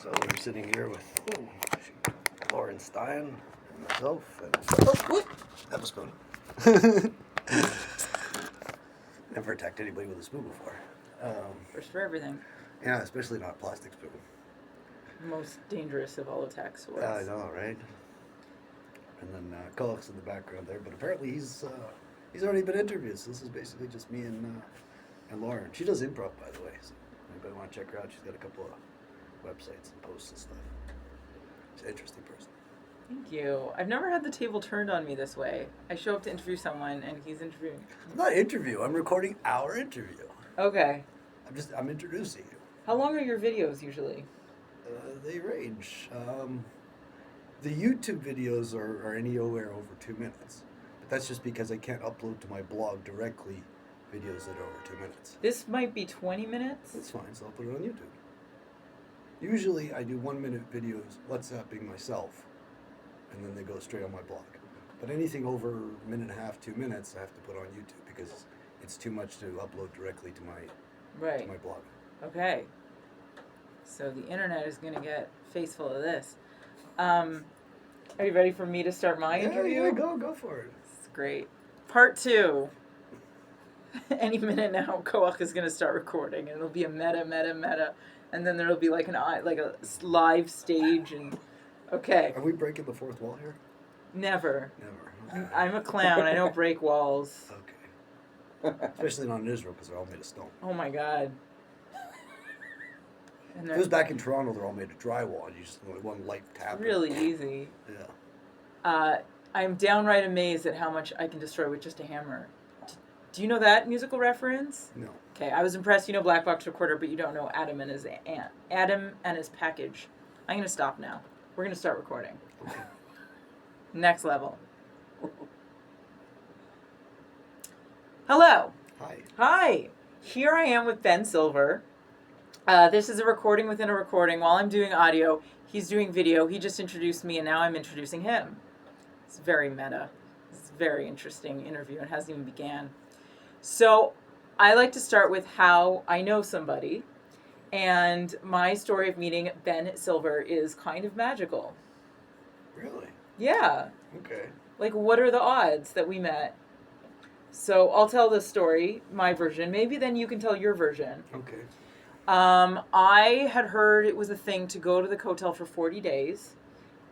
So we're sitting here with Lauren Stein and myself. And that was fun. Never attacked anybody with a spoon before. First for everything. Yeah, especially not a plastic spoon. Most dangerous of all attack swords. I know, right? And then Koch's in the background there, but apparently he's already been interviewed. So this is basically just me and Lauren. She does improv, by the way. So anybody want to check her out? She's got a couple of websites and posts and stuff. She's an interesting person. Thank you. I've never had the table turned on me this way. I show up to interview someone and he's interviewing. It's not an interview. I'm recording our interview. Okay. I'm introducing you. How long are your videos usually? They range. The YouTube videos are anywhere over 2 minutes. But that's just because I can't upload to my blog directly videos that are over 2 minutes. This might be 20 minutes. That's fine, so I'll put it on YouTube. Usually I do 1 minute videos, WhatsApping myself, and then they go straight on my blog. But anything over a minute and a half, 2 minutes, I have to put on YouTube because it's too much to upload directly to my blog. Okay. So the internet is going to get face full of this. Are you ready for me to start my interview? Yeah, go for it. This is great. Part 2. Any minute now, Koach is going to start recording, and it'll be a meta, and then there'll be like a live stage, and okay. Are we breaking the fourth wall here? Never. Okay. I'm a clown. I don't break walls. Okay. Especially not in Israel because they're all made of stone. Oh my God. And If it was back in Toronto, they're all made of drywall. You just one light tap. Really easy. Yeah. I'm downright amazed at how much I can destroy with just a hammer. Do you know that musical reference? No. Okay, I was impressed. You know Black Box Recorder, but you don't know Adam and his package. I'm gonna stop now. We're gonna start recording. Okay. Next level. Hello. Hi. Hi. Here I am with Ben Silver. This is a recording within a recording. While I'm doing audio, he's doing video. He just introduced me, and now I'm introducing him. It's very meta. It's a very interesting interview. It hasn't even began. So I like to start with how I know somebody. And my story of meeting Ben Silver is kind of magical. Really? Yeah. Okay. Like, what are the odds that we met? So I'll tell the story, my version. Maybe then you can tell your version. Okay. I had heard it was a thing to go to the Kotel for 40 days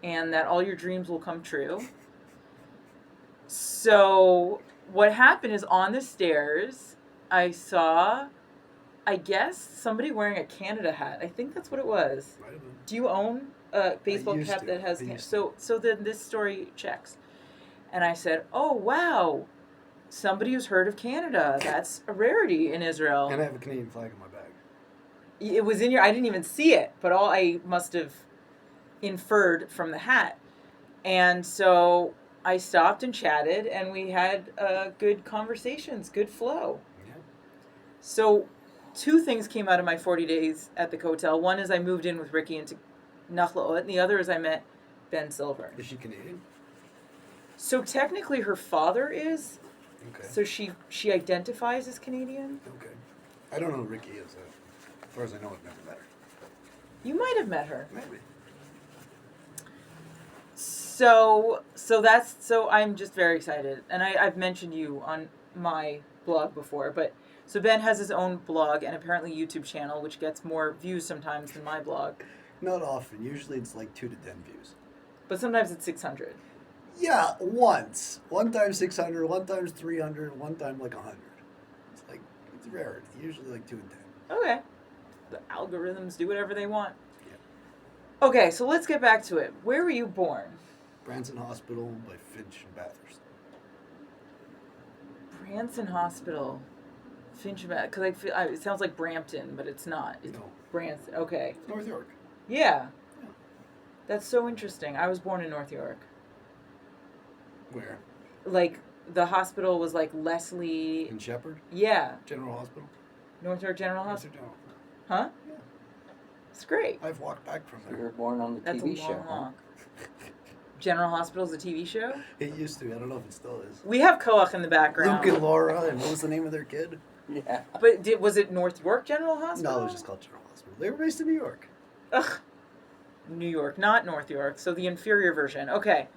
and that all your dreams will come true. So what happened is on the stairs, I saw, I guess, somebody wearing a Canada hat. I think that's what it was. Might have been. Do you own a baseball cap to. that has I Canada? used to. So then this story checks. And I said, oh, wow. Somebody who's heard of Canada. That's a rarity in Israel. And I have a Canadian flag in my bag. It was in your, I didn't even see it, but all I must have inferred from the hat. And so I stopped and chatted, and we had good conversations, good flow. Yeah. So 2 things came out of my 40 days at the Kotel. One is I moved in with Ricky into Nachlaot, and the other is I met Ben Silver. Is she Canadian? So technically her father is, Okay. so she identifies as Canadian. Okay. I don't know who Ricky is. As far as I know, I've never met her. You might have met her. Maybe. So I'm just very excited, and I've mentioned you on my blog before, but so Ben has his own blog and apparently YouTube channel, which gets more views sometimes than my blog, Not often. Usually it's like 2 to 10 views. but sometimes it's 600. Yeah, once. One time 600, one time 300, one time like 100. It's rare. Usually like 2 and 10. Okay, the algorithms do whatever they want. Yeah. Okay, so let's get back to it. Where were you born? Branson Hospital by Finch and Bathurst. Branson Hospital, Finch, because I feel it sounds like Brampton, but it's not. It's No. Branson. Okay. It's North York. Yeah. Yeah. That's so interesting. I was born in North York. Where? Like, the hospital was like Leslie. In Shepherd? Yeah. General Hospital? North York General North Hospital. York General. Huh? Yeah. It's great. I've walked back from You there. were born on the That's TV a long show. Huh? walk. General Hospital's a TV show? It used to. I don't know if it still is. We have Koach in the background. Luke and Laura, and what was the name of their kid? Yeah. But was it North York General Hospital? No, it was just called General Hospital. They were based in New York. Ugh. New York, not North York, so the inferior version. Okay.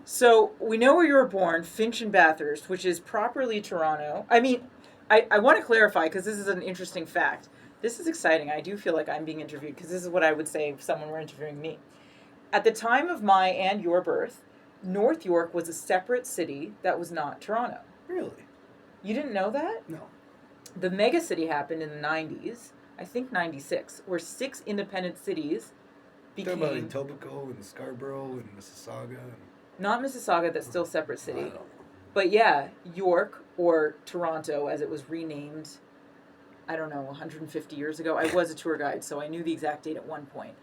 So we know where you were born, Finch and Bathurst, which is properly Toronto. I mean, I want to clarify because this is an interesting fact. This is exciting. I do feel like I'm being interviewed because this is what I would say if someone were interviewing me. At the time of my and your birth, North York was a separate city that was not Toronto. Really? You didn't know that? No. The mega city happened in the 90s, I think 96, where 6 independent cities became... Talking about Etobicoke and Scarborough and Mississauga. Not Mississauga, that's still a separate I city. don't know. But yeah, York, or Toronto as it was renamed, I don't know, 150 years ago. I was a tour guide, so I knew the exact date at one point.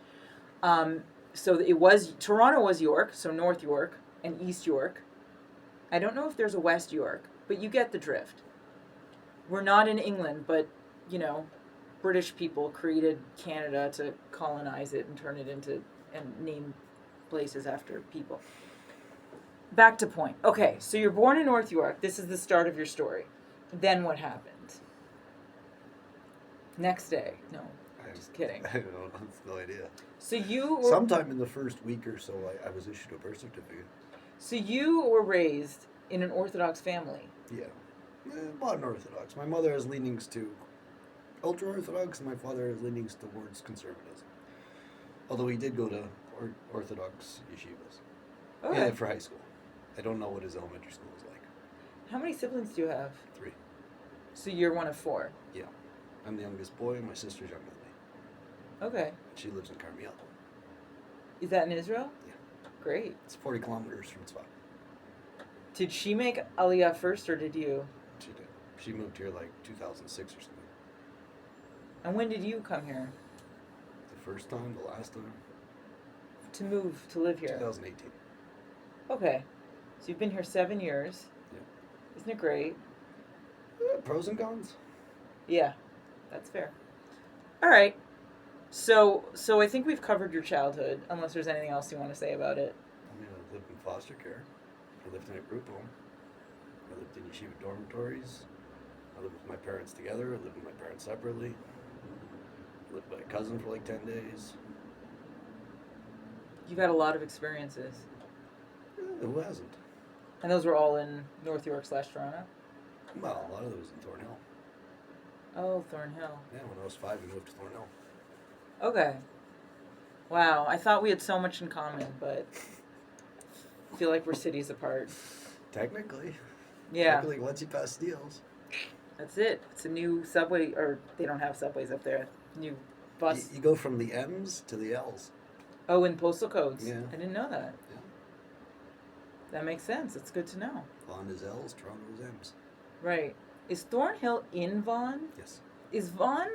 So it was, Toronto was York, so North York and East York. I don't know if there's a West York, but you get the drift. We're not in England, but, you know, British people created Canada to colonize it and turn it into, and name places after people. Back to point. Okay, so you're born in North York. This is the start of your story. Then what happened? Next day. No, just kidding. I don't know. I have no idea. So you were, Sometime in the first week or so, I was issued a birth certificate. so you were raised in an Orthodox family. Yeah. Modern Orthodox. My mother has leanings to ultra-Orthodox, and my father has leanings towards conservatism. Although he did go to Orthodox yeshivas. Okay. Yeah, for high school. I don't know what his elementary school was like. How many siblings do you have? 3. So you're one of 4. Yeah. I'm the youngest boy, and my sister's younger than me. Okay. She lives in Carmiel. Is that in Israel? Yeah. Great. It's 40 kilometers from Tzfat. Did she make Aliyah first, or did you? She did. She moved here like 2006 or something. And when did you come here? The first time, the last time, To move, to live here? 2018. Okay. So you've been here 7 years. Yeah. Isn't it great? Pros and cons. Yeah, that's fair. All right. So I think we've covered your childhood, unless there's anything else you want to say about it. I mean, I lived in foster care. I lived in a group home. I lived in yeshiva dormitories. I lived with my parents together. I lived with my parents separately. I lived with my cousin for like 10 days. You've had a lot of experiences. Who hasn't? And those were all in North York / Toronto? Well, a lot of it was in Thornhill. Oh, Thornhill. Yeah, when I was 5, we moved to Thornhill. Okay. Wow, I thought we had so much in common, but I feel like we're cities apart. Technically. Yeah, Technically, once you pass Steels. that's it. It's a new subway, or they don't have subways up there. New bus. You go from the M's to the L's. Oh, in postal codes. Yeah. I didn't know that. Yeah. That makes sense. It's good to know. Vaughan is L's, Toronto is M's. Right. Is Thornhill in Vaughan? Yes. Is Vaughan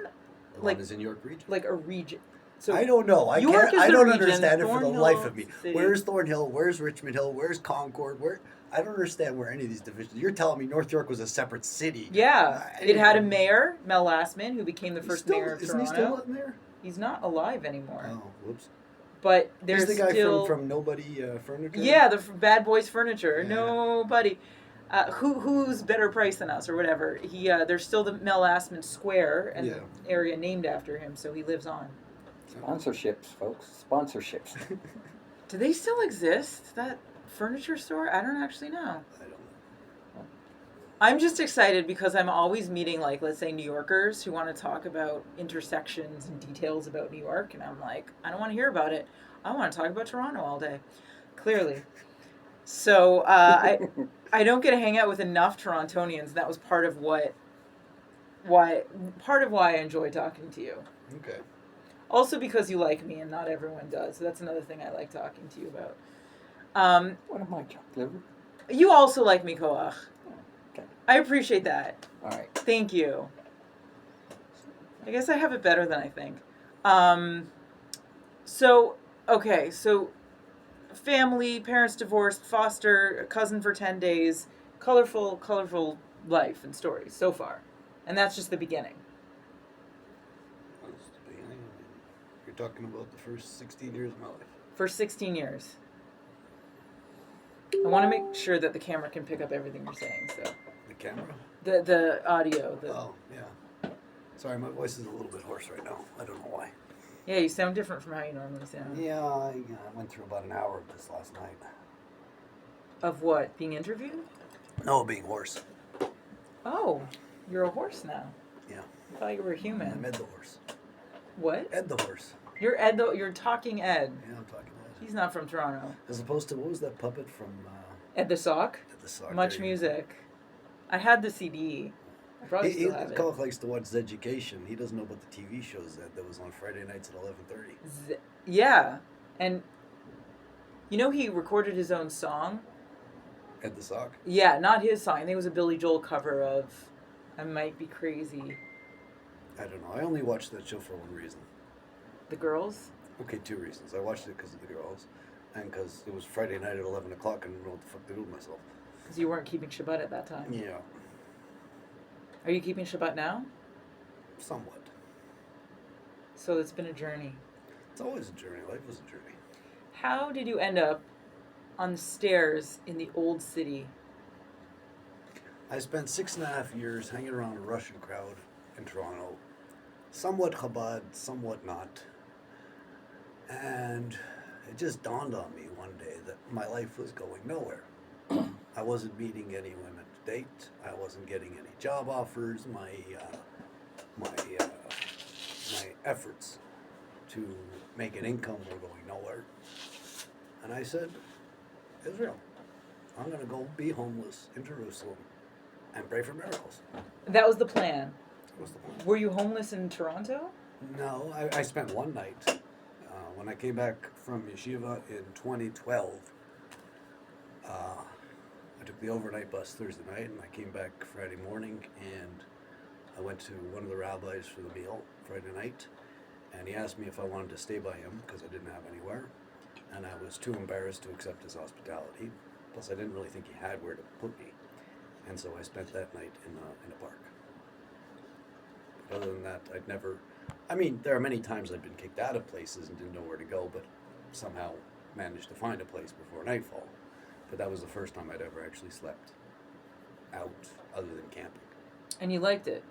Vaughan like is in York region. like a region? So I don't know. York is I the don't region, understand it for the Thornhill life of me. City. Where's Thornhill? Where's Richmond Hill? Where's Concord? I don't understand where any of these divisions. You're telling me North York was a separate city. Yeah, I it had a didn't- mayor, Mel Lastman, who became the He's first still- mayor of isn't Toronto. he still in there? He's not alive anymore. Oh, whoops. But there's He's the guy still from Nobody Furniture. yeah, the Bad Boys Furniture. Yeah. Nobody. Who's better price than us or whatever. He there's still the Mel Lastman Square and Yeah. the area named after him, so he lives on. Sponsorships, folks. Sponsorships. Do they still exist? That furniture store? I don't actually know. I don't know. I'm just excited because I'm always meeting, like, let's say New Yorkers who want to talk about intersections and details about New York, and I'm like, I don't want to hear about it. I want to talk about Toronto all day. Clearly. So I don't get to hang out with enough Torontonians. That was part of why I enjoy talking to you. Okay. Also because you like me and not everyone does. So that's another thing I like talking to you about. What am I, chopped liver? You also like me, Koach. Okay. I appreciate that. All right. Thank you. I guess I have it better than I think. So family, parents divorced, foster, a cousin for 10 days, colorful life and stories so far. And that's just the beginning. That's the beginning. You're talking about the first 16 years of my life. For 16 years. I want to make sure that the camera can pick up everything you're saying, so. The camera? The audio. Oh, yeah. Sorry, my voice is a little bit hoarse right now. I don't know why. Yeah, you sound different from how you normally sound. Yeah, I went through about an hour of this last night. Of what? Being interviewed? No, being hoarse. Oh, you're a horse now. Yeah. I thought you were a I'm human. Ed the horse. What? Ed the horse. You're Ed, though. You're talking Ed. Yeah, I'm talking Ed. He's not from Toronto. As opposed to, what was that puppet from Ed the Sock. Ed the Sock? Much There you go. music. I had the CD. I probably still have it. Colin likes to watch Education. He doesn't know about the TV shows that was on Friday nights at 11:30. Yeah, and you know he recorded his own song. Ed the Sock. Yeah, not his song. I think it was a Billy Joel cover of "I Might Be Crazy." I don't know. I only watched that show for one reason. The girls. Okay, two reasons. I watched it because of the girls, and because it was Friday night at 11 o'clock, and I didn't know what the fuck to do with myself. Because you weren't keeping Shabbat at that time. Yeah, Are you keeping Shabbat now? somewhat. So it's been a journey. It's always a journey. Life is a journey. How did you end up on the stairs in the old city? I spent 6.5 years hanging around a Russian crowd in Toronto, somewhat Chabad, somewhat not. And it just dawned on me one day that my life was going nowhere. I wasn't meeting any women to date. I wasn't getting any job offers. My efforts to make an income were going nowhere. And I said, Israel, I'm going to go be homeless in Jerusalem and pray for miracles. That was the plan. That was the plan. Were you homeless in Toronto? No, I spent one night. When I came back from yeshiva in 2012, I took the overnight bus Thursday night, and I came back Friday morning, and I went to one of the rabbis for the meal Friday night, and he asked me if I wanted to stay by him because I didn't have anywhere, and I was too embarrassed to accept his hospitality. Plus, I didn't really think he had where to put me, and so I spent that night in a park. Other than that, I'd never. I mean, there are many times I've been kicked out of places and didn't know where to go, but somehow managed to find a place before nightfall. But that was the first time I'd ever actually slept out other than camping. And you liked it?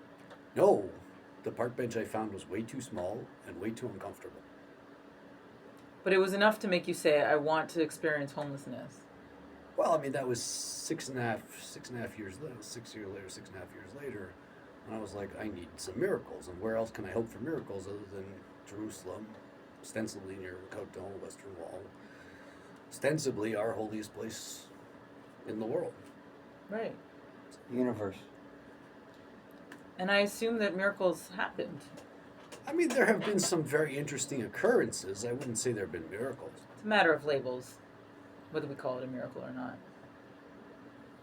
No, the park bench I found was way too small and way too uncomfortable. But it was enough to make you say, I want to experience homelessness. Well, I mean, that was six and a half years later, 6 years later, 6.5 years later. And I was like, I need some miracles. And where else can I hope for miracles other than Jerusalem, ostensibly near the Kotel, Western Wall, ostensibly our holiest place in the world. Right. Universe. And I assume that miracles happened. I mean, there have been some very interesting occurrences. I wouldn't say there have been miracles. It's a matter of labels, whether we call it a miracle or not.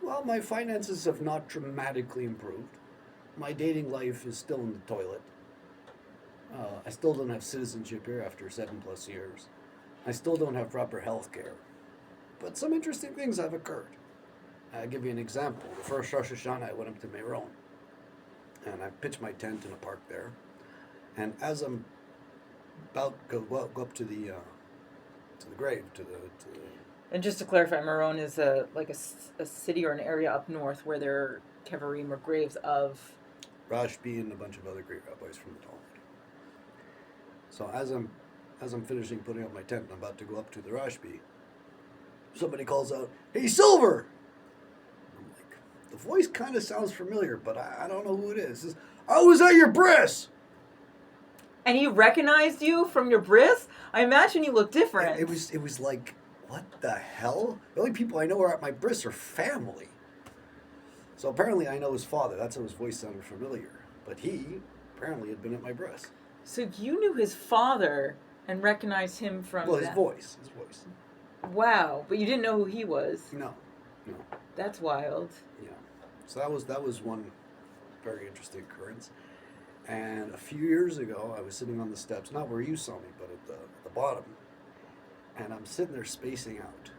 Well, my finances have not dramatically improved. My dating life is still in the toilet. I still don't have citizenship here after 7+ years. I still don't have proper health care. But some interesting things have occurred. I'll give you an example. The first Rosh Hashanah, I went up to Meron. And I pitched my tent in a park there. And as I'm about to go up to the grave, to the And just to clarify, Meron is a city or an area up north where there are kevarim or graves of... Rashbi and a bunch of other great rabbis from the Talmud. So as I'm finishing putting up my tent and I'm about to go up to the Rashbi, somebody calls out, "Hey, Silver!" I'm like, the voice kind of sounds familiar, but I don't know who it is. He says, "I was at your bris!" And he recognized you from your bris? I imagine you look different. It was like, what the hell? The only people I know are at my bris are family. So apparently I know his father. That's how his voice sounded familiar. But he apparently had been at my bris. So you knew his father and recognized him from Well, his that. voice. Wow, but you didn't know who he was. No. That's wild. Yeah. So that was one very interesting occurrence. And a few years ago, I was sitting on the steps, not where you saw me, but at the bottom. And I'm sitting there spacing out.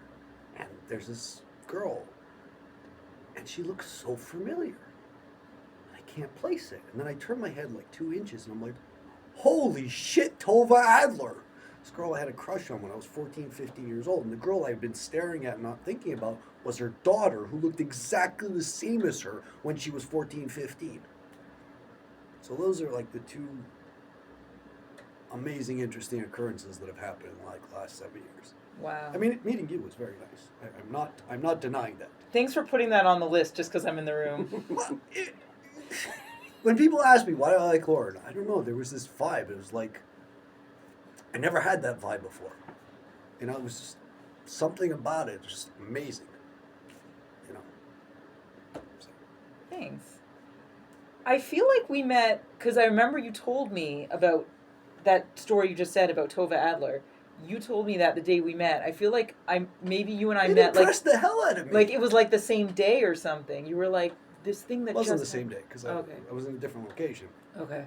And there's this girl. And she looks so familiar. I can't place it. And then I turn my head like 2 inches, and I'm like, holy shit, Tova Adler. This girl I had a crush on when I was 14, 15 years old. And the girl I'd been staring at and not thinking about was her daughter, who looked exactly the same as her when she was 14, 15. So those are like the two amazing, interesting occurrences that have happened in like the last 7 years. Wow. I mean, meeting you was very nice. I'm not denying that. Thanks for putting that on the list just because I'm in the room. Well, when people ask me why do I like Lauren, I don't know. There was this vibe. It was like I never had that vibe before. You know, it was just something about it, just amazing. You know. So, Thanks. I feel like we met because I remember you told me about that story you just said about Tova Adler. You told me that the day we met. I feel like maybe you and I it met like impressed the hell out of me. it was like the same day or something. You were like this thing that it wasn't the just same day because Okay. I was in a different location. Okay.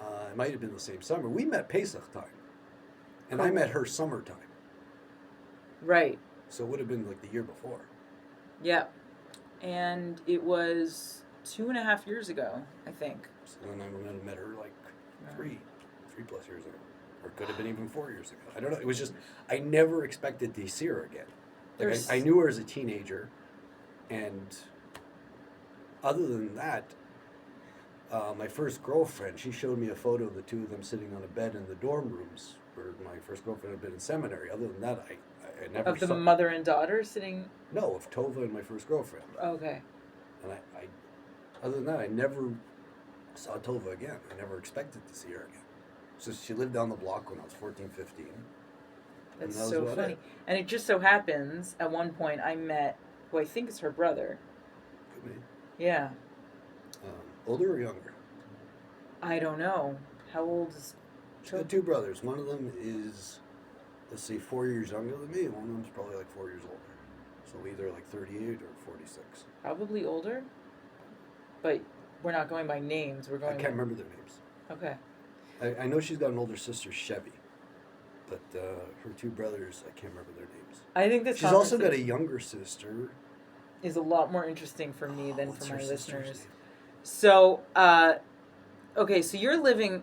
It might have been the same summer. We met Pesach time, and I Cool. met her summertime. Right. So it would have been like the year before. Yeah. And it was 2.5 years ago, I think. So then I met her like three plus years ago, or it could have been even 4 years ago. I don't know. It was just I never expected to see her again. Like There's- I knew her as a teenager, and other than that, my first girlfriend, she showed me a photo of the two of them sitting on a bed in the dorm rooms where my first girlfriend had been in seminary. Other than that, I never Of the saw. mother and daughter sitting. No, of Tova and my first girlfriend. Okay. And I other than that, I never saw Tova again. I never expected to see her again. So she lived down the block when I was 14, 15. That's that was so about funny. it. And it just so happens at one point I met who I think is her brother. Could be. Yeah. Older or younger? I don't know. How old is She had two brothers. One of them is, let's see, 4 years younger than me, and one of them's probably like 4 years older. So either like 38 or 46. probably older? But we're not going by names. We're I going can't remember their names. Okay. I know she's got an older sister, Chevy, but her two brothers, I can't remember their names. I think this She's also got a conversation younger sister. is a lot more interesting for me than What's for her my sister's listeners. name? So, okay, so you're living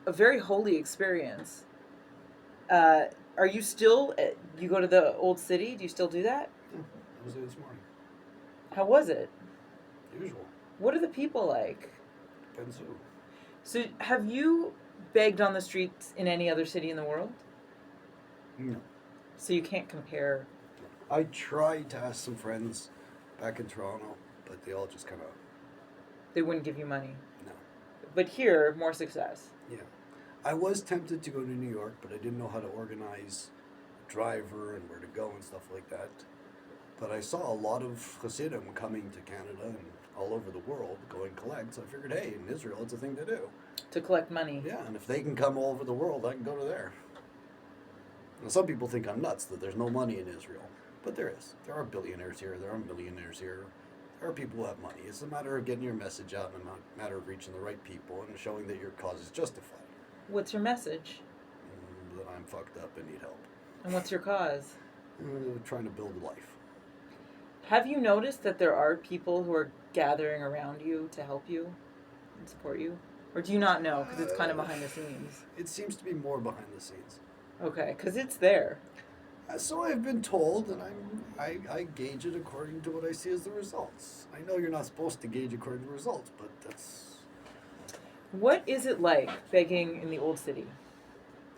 a very holy experience. Are you still, you go to the old city? Do you still do that? Yeah, I was there this morning. How was it? Usual. What are the people like? Depends who. So, have you begged on the streets in any other city in the world? No. So you can't compare. I tried to ask some friends back in Toronto, but they all just kind of, They wouldn't give you money. no. But here, more success. Yeah. I was tempted to go to New York, but I didn't know how to organize a driver and where to go and stuff like that. But I saw a lot of Hasidim coming to Canada and all over the world going collect. So I figured, hey, in Israel, it's a thing to do. To collect money. Yeah, and if they can come all over the world, I can go to there. Now, some people think I'm nuts that there's no money in Israel, but there is. There are billionaires here. There are millionaires here. There are people who have money. It's a matter of getting your message out and a matter of reaching the right people and showing that your cause is justified. What's your message? That I'm fucked up and need help. And what's your cause? Trying to build a life. Have you noticed that there are people who are gathering around you to help you and support you? Or do you not know because it's kind of behind the scenes? It seems to be more behind the scenes. Okay, because it's there. So I've been told, and I gauge it according to what I see as the results. I know you're not supposed to gauge according to the results, but that's... What is it like begging in the old city?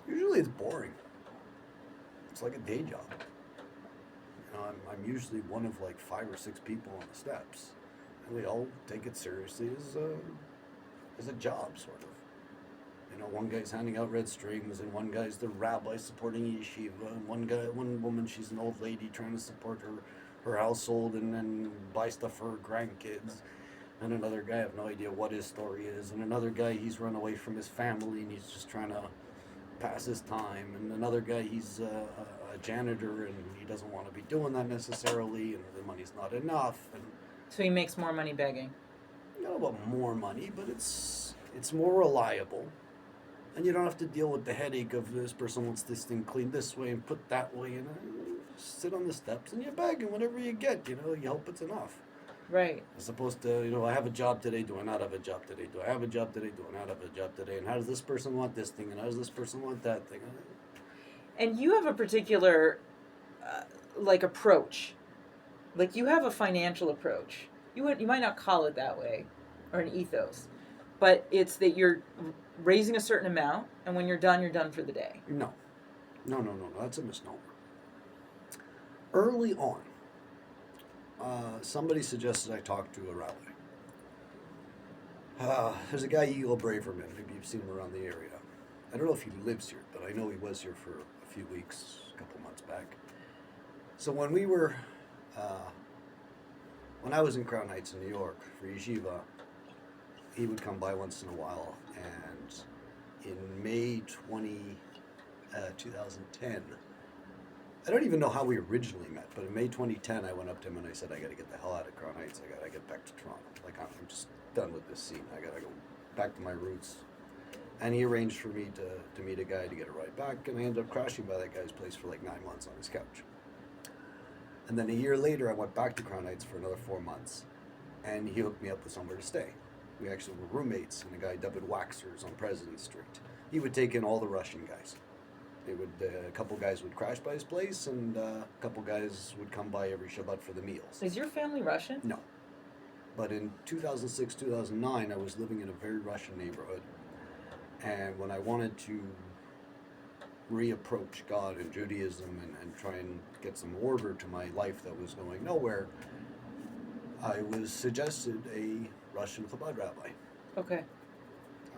Usually it's boring. It's like a day job. You know, I'm usually one of like 5 or 6 people on the steps, and we all take it seriously as a job, sort of. You know, one guy's handing out red strings, and one guy's the rabbi supporting yeshiva, and one woman, she's an old lady trying to support her household and buy stuff for her grandkids. And another guy, I have no idea what his story is. And another guy, he's run away from his family and he's just trying to pass his time. And another guy, he's a janitor and he doesn't want to be doing that necessarily, and the money's not enough. And So he makes more money begging. I don't know about more money, but it's more reliable. And you don't have to deal with the headache of this person wants this thing cleaned this way and put that way. And just sit on the steps and you beg, and whatever you get, you hope it's enough. Right. As opposed to, I have a job today, do I not have a job today? Do I have a job today, do I not have a job today? And how does this person want this thing? And how does this person want that thing? And you have a particular, approach. Like, you have a financial approach. You might not call it that way, or an ethos. but it's that you're raising a certain amount, and when you're done for the day. No. That's a misnomer. Early on, somebody suggested I talk to a rabbi. There's a guy, Eagle Braverman. Maybe you've seen him around the area. I don't know if he lives here, but I know he was here for a few weeks, a couple months back. So when I was in Crown Heights in New York for yeshiva, he would come by once in a while, and in May 2010, I don't even know how we originally met, but in May 2010, I went up to him and I said, I got to get the hell out of Crown Heights. I got to get back to Toronto. Like, I'm just done with this scene. I got to go back to my roots. And he arranged for me to meet a guy to get a ride back, and I ended up crashing by that guy's place for like 9 months on his couch. And then a year later, I went back to Crown Heights for another 4 months, and he hooked me up with somewhere to stay. We actually were roommates, and a guy, David Waxers, on President Street. He would take in all the Russian guys. They would, a couple guys would crash by his place, and a couple guys would come by every Shabbat for the meals. Is your family Russian? No. But in 2006, 2009, I was living in a very Russian neighborhood. And when I wanted to reapproach God and Judaism and try and get some order to my life that was going nowhere, I was suggested a Russian Chabad rabbi. Okay.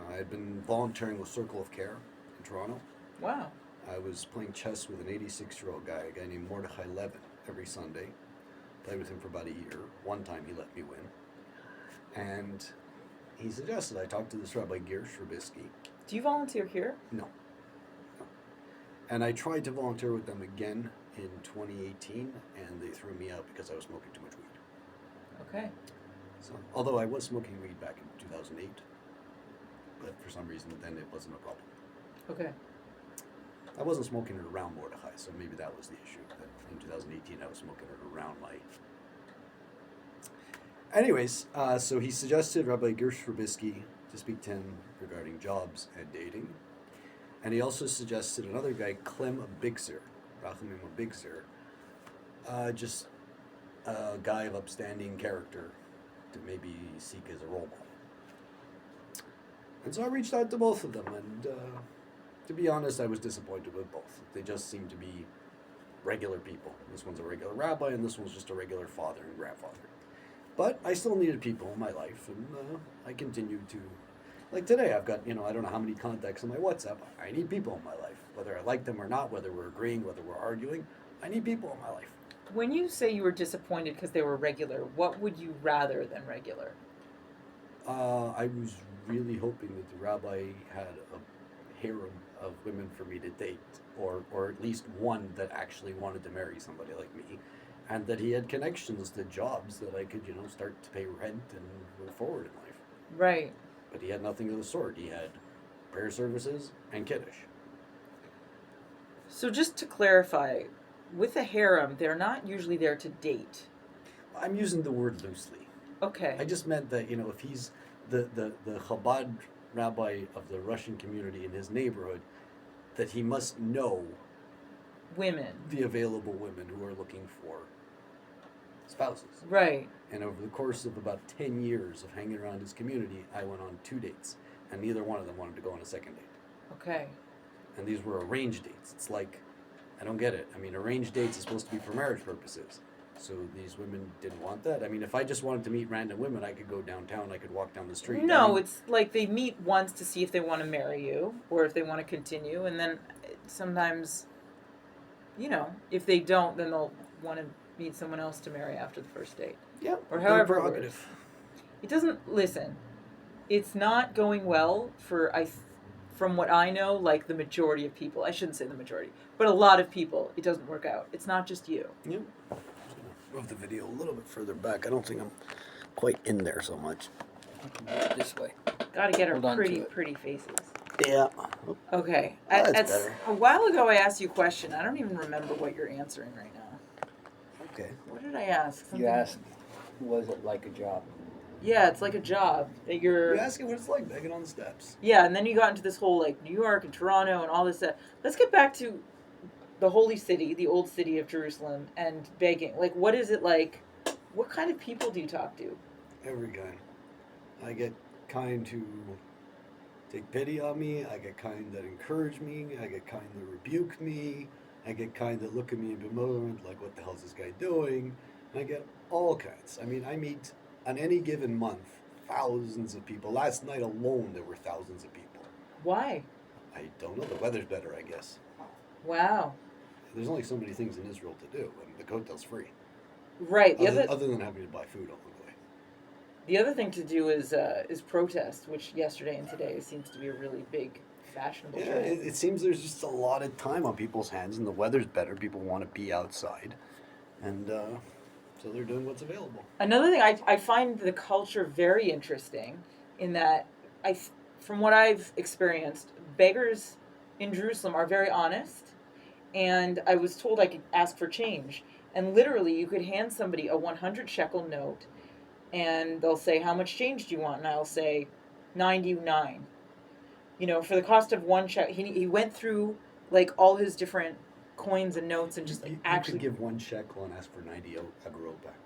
I had been volunteering with Circle of Care in Toronto. Wow. I was playing chess with an 86-year-old guy, a guy named Mordechai Levin, every Sunday. Played with him for about a year. One time he let me win. And he suggested I talk to this Rabbi Gersh Rabisky. Do you volunteer here? No. And I tried to volunteer with them again in 2018, and they threw me out because I was smoking too much weed. Okay. So, although I was smoking weed back in 2008, but for some reason then it wasn't a problem. Okay. I wasn't smoking it around Mordechai, so maybe that was the issue. That in 2018 I was smoking it around my... Anyways, so he suggested Rabbi Gersh Rabisky to speak to him regarding jobs and dating. And he also suggested another guy, Clem Bigzer, Rachamim Bigzer, just a guy of upstanding character to maybe seek as a role model. And so I reached out to both of them, and to be honest, I was disappointed with both. They just seemed to be regular people. This one's a regular rabbi, and this one's just a regular father and grandfather. But I still needed people in my life, and I continued to... Like today, I've got, I don't know how many contacts on my WhatsApp. I need people in my life. Whether I like them or not, whether we're agreeing, whether we're arguing, I need people in my life. When you say you were disappointed because they were regular, what would you rather than regular? I was really hoping that the rabbi had a harem of women for me to date, or at least one that actually wanted to marry somebody like me, and that he had connections to jobs that I could, start to pay rent and move forward in life. Right. But he had nothing of the sort. He had prayer services and Kiddush. So just to clarify, with a harem, they're not usually there to date. I'm using the word loosely. Okay. I just meant that, if he's the Chabad rabbi of the Russian community in his neighborhood, that he must know Women. the available women who are looking for spouses. Right. And over the course of about 10 years of hanging around his community, I went on 2 dates, and neither one of them wanted to go on a second date. Okay. And these were arranged dates. It's like, I don't get it. I mean, arranged dates is supposed to be for marriage purposes. So these women didn't want that. I mean, if I just wanted to meet random women, I could go downtown, I could walk down the street. No, it's like they meet once to see if they want to marry you or if they want to continue, and then sometimes, if they don't, then they'll want to meet someone else to marry after the first date. Yeah, Or their however it prerogative. works. It doesn't, listen, it's not going well from what I know, like the majority of people. I shouldn't say the majority, but a lot of people, it doesn't work out. It's not just you. Yeah. Move the video a little bit further back. I don't think I'm quite in there so much. This way. Got to get our Hold on to pretty, it. pretty faces. Yeah. Okay. That's better. A while ago, I asked you a question. I don't even remember what you're answering right now. Okay. What did I ask? You asked, was it like a job? Yeah, it's like a job that you're... You're asking what it's like begging on the steps. Yeah, and then you got into this whole, New York and Toronto and all this stuff. Let's get back to the holy city, the old city of Jerusalem, and begging. What is it like? What kind of people do you talk to? Every guy. I get kind who take pity on me. I get kind that encourage me. I get kind that rebuke me. I get kind that look at me in bewilderment, like, what the hell is this guy doing? And I get all kinds. I mean, I meet on any given month thousands of people. Last night alone, there were thousands of people. Why? I don't know. The weather's better, I guess. Wow. There's only so many things in Israel to do, and the hotel's free. Right. The Other than having to buy food along the way. The other thing to do is protest, which yesterday and today seems to be a really big fashionable Yeah, trend. it seems there's just a lot of time on people's hands, and the weather's better. People want to be outside, and so they're doing what's available. Another thing, I find the culture very interesting in that from what I've experienced, beggars in Jerusalem are very honest, and I was told I could ask for change, and literally you could hand somebody a 100 shekel note, and they'll say, how much change do you want? And I'll say 99. You know, for the cost of one check. He went through like all his different coins and notes and just like You actually could give one shekel and ask for 90 agrot back.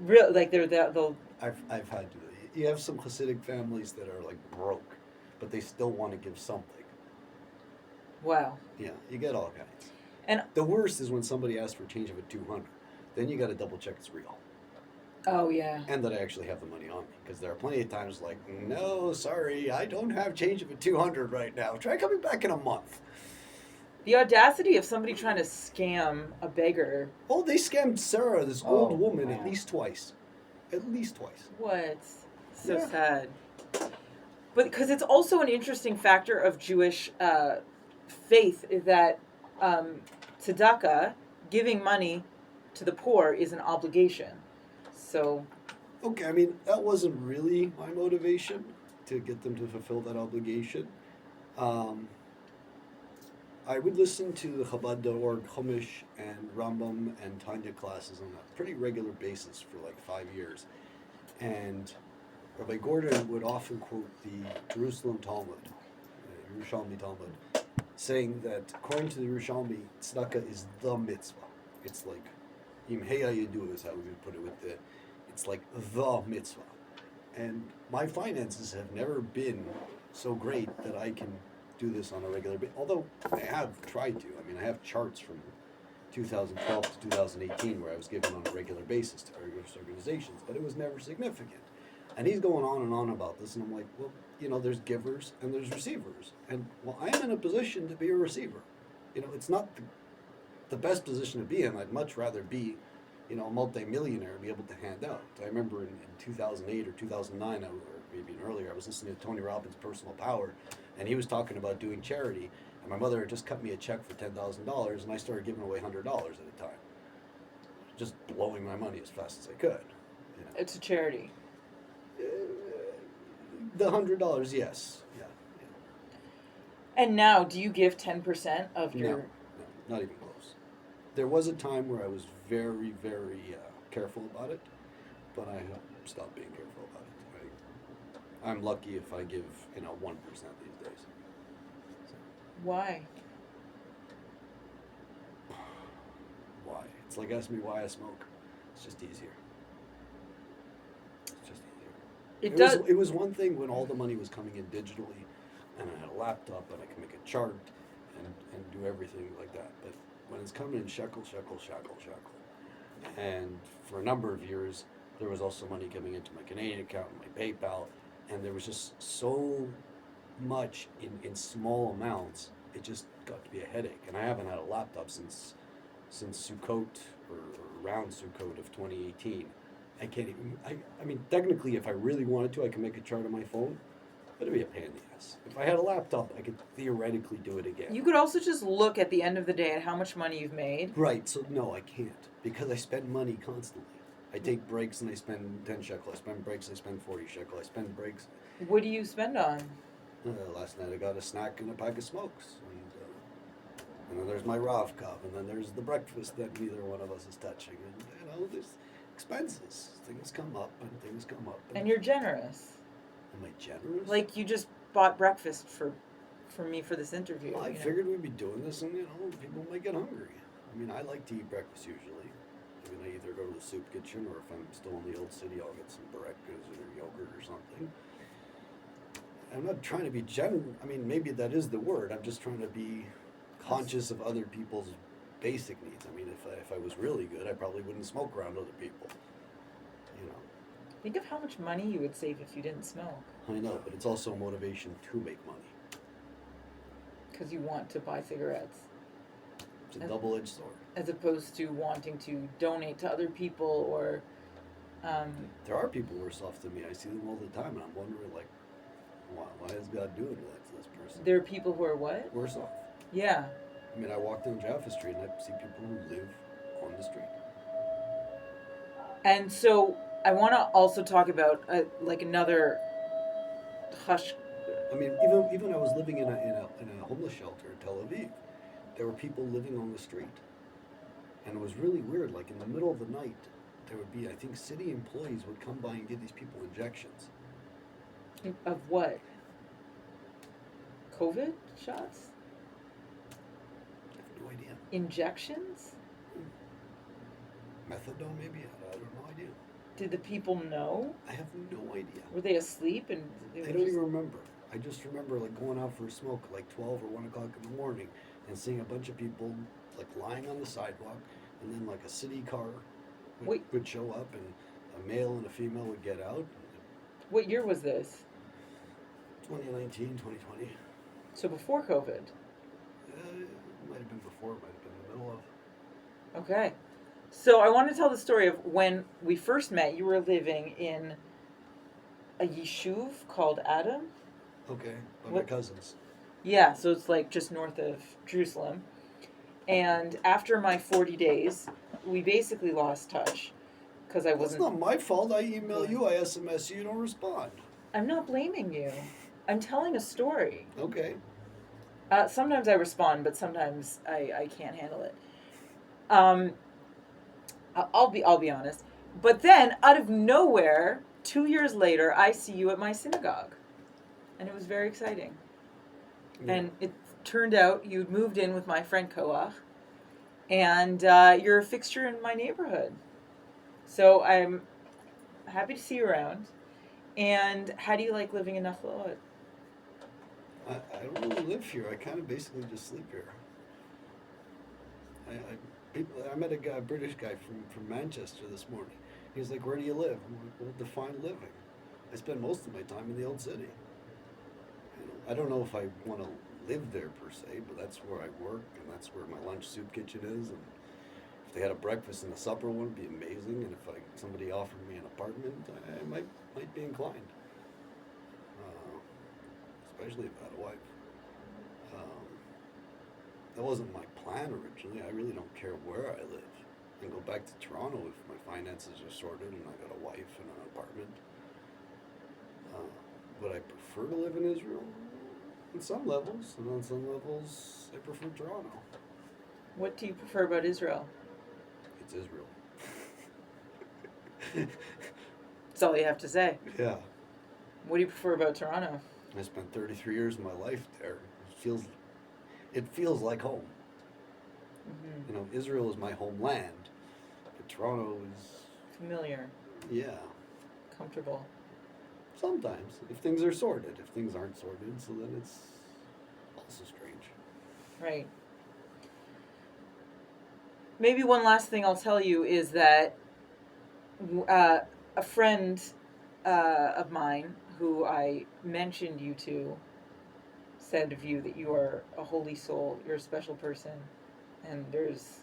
real like they'll I've had to. You have some Hasidic families that are like broke, but they still want to give something. wow. Yeah, you get all kinds. And The worst is when somebody asks for change of a 200. Then you got to double check it's real. oh yeah. And that I actually have the money on me, because there are plenty of times like, no, sorry, I don't have change of a 200 right now. Try coming back in a month. The audacity of somebody trying to scam a beggar. Oh, they scammed Sarah, this old Oh, woman, wow. at least twice. At least twice. What? So Yeah. sad. But because it's also an interesting factor of Jewish faith that tzedakah, giving money to the poor, is an obligation. So Okay, I mean, that wasn't really my motivation to get them to fulfill that obligation. I would listen to the Chabad.org Chumash and Rambam and Tanya classes on a pretty regular basis for like 5 years. And Rabbi Gordon would often quote the Jerusalem Talmud, Yerushalmi Talmud, saying that according to the Yerushalmi, tzedakah is the mitzvah. It's like, Im Heya Yedu is how we would put it with the, it's like the mitzvah. And my finances have never been so great that I can do this on a regular basis. Although I have tried to. I mean, I have charts from 2012 to 2018 where I was given on a regular basis to various organizations, but it was never significant. And he's going on and on about this, and I'm like, well, you know, there's givers and there's receivers. And well, I am in a position to be a receiver. You know, it's not the best position to be in. I'd much rather be, you know, a multi-millionaire and be able to hand out. I remember in 2008 or 2009, or maybe earlier, I was listening to Tony Robbins' Personal Power, and he was talking about doing charity. And my mother had just cut me a check for $10,000, and I started giving away $100 at a time, just blowing my money as fast as I could. You know. it's a charity. The $100, yes, yeah. And now, do you give 10% of No, your? no, not even close. There was a time where I was very, very careful about it, but I have stopped being careful about it. I'm lucky if I give, 1% these days. So, Why? why? It's like asking me why I smoke. It's just easier. It's just easier. It does. It was one thing when all the money was coming in digitally, and I had a laptop and I could make a chart and do everything like that. But when it's coming in shekel, and for a number of years there was also money coming into my Canadian account and my PayPal, and there was just so much in small amounts. It just got to be a headache, and I haven't had a laptop since Sukkot or around Sukkot of 2018. I can't even. I mean, technically, if I really wanted to, I could make a chart on my phone, but it'd be a pain in the ass. If I had a laptop, I could theoretically do it again. You could also just look at the end of the day at how much money you've made. Right. So no, I can't, because I spend money constantly. I take breaks and I spend 10 shekel. I spend breaks. I spend 40 shekel. I spend breaks. What do you spend on? Last night I got a snack and a pack of smokes, and then there's my Rav cup, and then there's the breakfast that neither one of us is touching, and there's expenses. Things come up, and things come up. And you're generous. Am I generous? Like you just bought breakfast for me for this interview. Well, I you know? figured we'd be doing this, and people might get hungry. I mean, I like to eat breakfast usually. I mean, I either go to the soup kitchen, or if I'm still in the old city, I'll get some breakfast or yogurt or something. I'm not trying to be I mean, maybe that is the word. I'm just trying to be conscious of other people's basic needs. I mean, if I was really good, I probably wouldn't smoke around other people. You know. Think of how much money you would save if you didn't smoke. I know, but it's also a motivation to make money. Because you want to buy cigarettes. It's a double-edged sword. As opposed to wanting to donate to other people or. There are people worse off than me. I see them all the time, and I'm wondering, like, why is God doing that to this person? There are people who are what? Worse off. Yeah. I mean, I walk down Jaffa Street and I see people who live on the street. And so I want to also talk about like another hush. I mean, even I was living in a homeless shelter in Tel Aviv. There were people living on the street, and it was really weird. Like in the middle of the night, there would be, I think, city employees would come by and give these people injections. Of what? COVID shots? I have no idea. Injections? Methadone, maybe? I have no idea. Did the people know? I have no idea. Were they asleep and they I were don't just... even remember. I just remember like going out for a smoke like 12 or 1 o'clock in the morning and seeing a bunch of people like lying on the sidewalk, and then like a city car would show up, and a male and a female would get out. What year was this? 2019, 2020. So before COVID. It might have been before, it might have been in the middle of. Okay. So I want to tell the story of when we first met. You were living in a yishuv called Adam. Okay, by my cousins. Yeah, so it's like just north of Jerusalem. And after my 40 days, we basically lost touch because I wasn't. That's not my fault. I email you, I SMS you, you don't respond. I'm not blaming you. I'm telling a story. Okay. Sometimes I respond, but sometimes I can't handle it. I'll be honest. But then, out of nowhere, 2 years later, I see you at my synagogue, and it was very exciting. Yeah. And it turned out you'd moved in with my friend Koach, and you're a fixture in my neighborhood. So I'm happy to see you around. And how do you like living in Nachlaot? I don't really live here. I kind of basically just sleep here. I met a British guy from Manchester this morning. He's like, "Where do you live?" I'm like, "Well, define living." I spend most of my time in the old city. I don't know if I want to live there per se, but that's where I work, and that's where my lunch soup kitchen is. And if they had a breakfast and a supper one, it'd be amazing. And if somebody offered me an apartment, I might be inclined. Especially if I had a wife. That wasn't my plan originally. I really don't care where I live. I can go back to Toronto if my finances are sorted and I got a wife and an apartment. Would I prefer to live in Israel? On some levels, and on some levels, I prefer Toronto. What do you prefer about Israel? It's Israel. That's all you have to say. Yeah. What do you prefer about Toronto? I spent 33 years of my life there. It feels like home. Mm-hmm. You know, Israel is my homeland, but Toronto is, Familiar, yeah. comfortable. Sometimes, if things are sorted. If things aren't sorted, so then it's also strange. Right. Maybe one last thing I'll tell you is that a friend of mine who I mentioned you to said of you that you are a holy soul, you're a special person, and there's,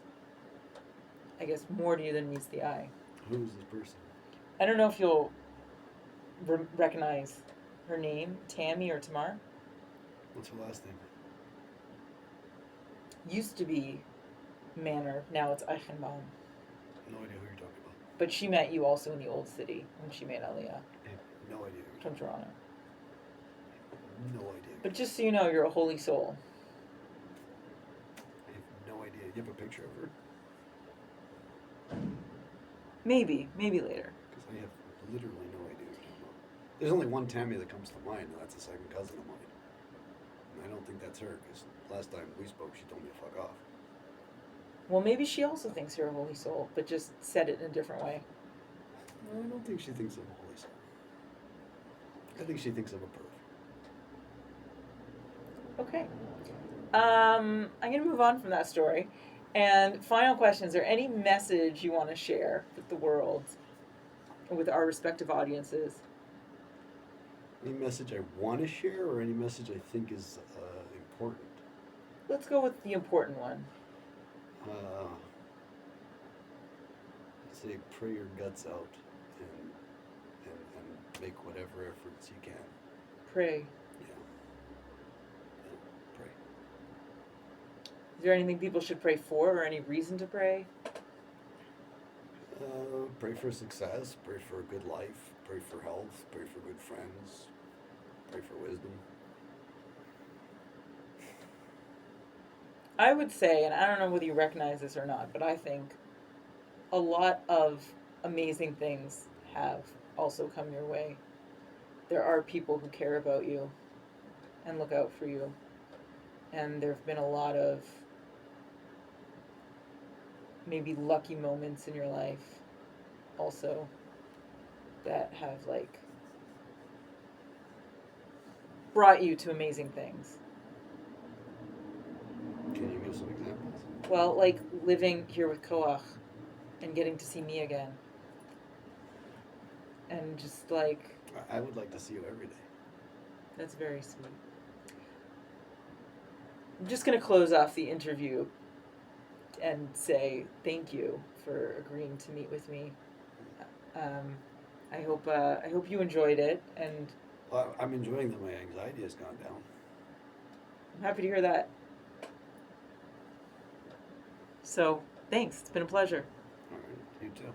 I guess, more to you than meets the eye. Who is this person? I don't know if you'll recognize her name, Tammy or Tamar. What's her last name? Used to be Manor, now it's Eichenbaum. No idea who you're talking about. But she met you also in the old city when she made Aliyah I have no idea who you're from talking Toronto. about. No idea. But just so you know, you're a holy soul. I have no idea. You have a picture of her? Maybe later. Because I have literally no idea who you're talking about. There's only one Tammy that comes to mind, and that's a second cousin of mine. And I don't think that's her, because last time we spoke, she told me to fuck off. Well, maybe she also thinks you're a holy soul, but just said it in a different way. I don't think she thinks I'm a holy soul. I think she thinks I'm a perv. Okay. I'm going to move on from that story. And final question, is there any message you want to share with the world, or with our respective audiences? Any message I want to share, or any message I think is important? Let's go with the important one. Say pray your guts out and make whatever efforts you can. Pray. Yeah. Pray. Is there anything people should pray for, or any reason to pray? Pray for success, pray for a good life, pray for health, pray for good friends, pray for wisdom. I would say, and I don't know whether you recognize this or not, but I think a lot of amazing things have also come your way. There are people who care about you and look out for you. And there have been a lot of maybe lucky moments in your life also that have like brought you to amazing things. Can you give some examples? Well, like living here with Koach and getting to see me again. And just like, I would like to see you every day. that's very sweet. I'm just going to close off the interview and say thank you for agreeing to meet with me. I hope you enjoyed it, and Well, I'm enjoying that my anxiety has gone down. I'm happy to hear that. So, thanks. It's been a pleasure. All right, you too.